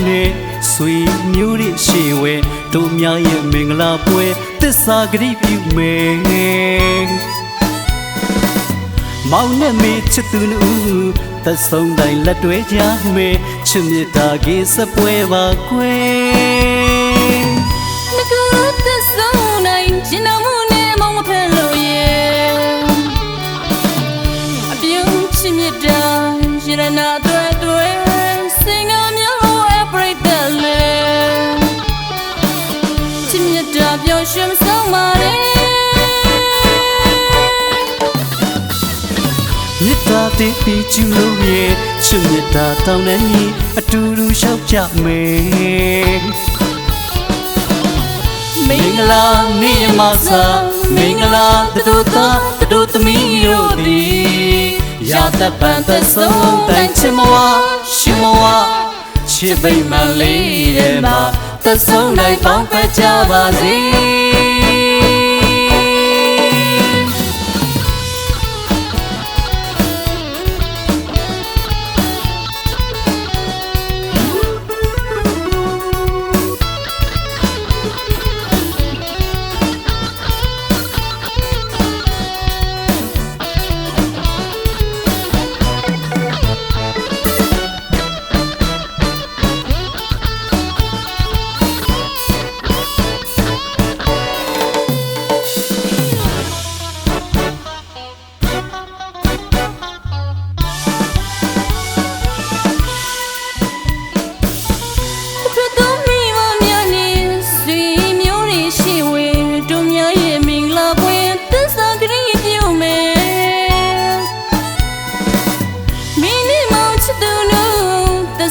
နဲ့ဆွေမျိုးတွေရှိဝဲတို့များရဲ့မင်္ဂလာပွဲသစ္စာဂရိပြုမယ်မောင်နဲ့မေချစ်သူတို့သက်ဆုံးတိုင်းလက်တွဲကြမယ်ချစ်မြတ်တာကြီးစပွဲပါကွယ်ငကူသက်ဆုံးတိုင်းရှင်တော်မူနဲ့မောင်မဖက်လို့ရဲ့အပြုံးချစ်မြတ်တာရတနာတွေစင်ငါမျိုးအပရိသတ်လေချစ်မြတ်တာပြောရွှင်ဆုံးပါလေမြတ်တာတည်ပြီးကျူလို့ရဲ့ချစ်မြတ်တာတောင်းတဲ့ညီအတူတူလျှောက်ကြမယ်မင်္ဂလာနေ့မစာမင်္ဂလာတို့သားတို့သမီးတို့သည်ရာတပန်သက်ဆုံးတိုင်းချစ်မဝရှင်မဝချစ်ပိမ်မလေးရဲ့မှာသက်ဆုံးတိုင်းပေါင်းဖက်ကြပါစေ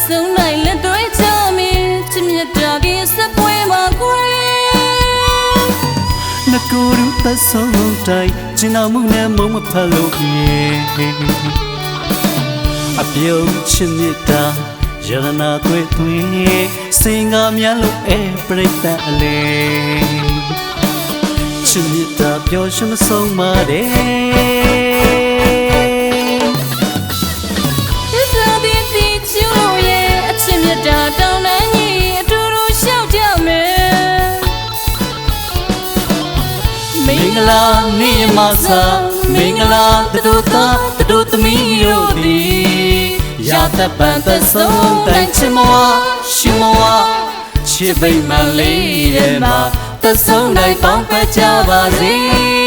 ဆုံးနိုင်လက်တွေချမင်းချစ်မြတ်တာကြီးစပွဲမှာကွယ်ငကူရူသက်ဆုံးတိုင်းကျင်တော်မူနဲ့မုံမဖက်လို့ရဲ့အပြုံးချစ်မြတ်တာရတနာတွေစင်ငါများလို့ပရိသတ်အလေချစ်မြတ်တာပျော်ရွှင်မဆုံးပါတဲ့တောင်းတန်းကြီးအတူတူရှောက်ကြမယ်မင်္ဂလာနေ့မစာမင်္ဂလာတို့သားတို့သမီးတို့သည်ရာတပန်သက်ဆုံးတိုင်းချစ်မဝရှင်မဝချစ်ပိမ်မလေးရဲ့မှာသက်ဆုံးတိုင်းပေါင်းဖက်ကြပါစေ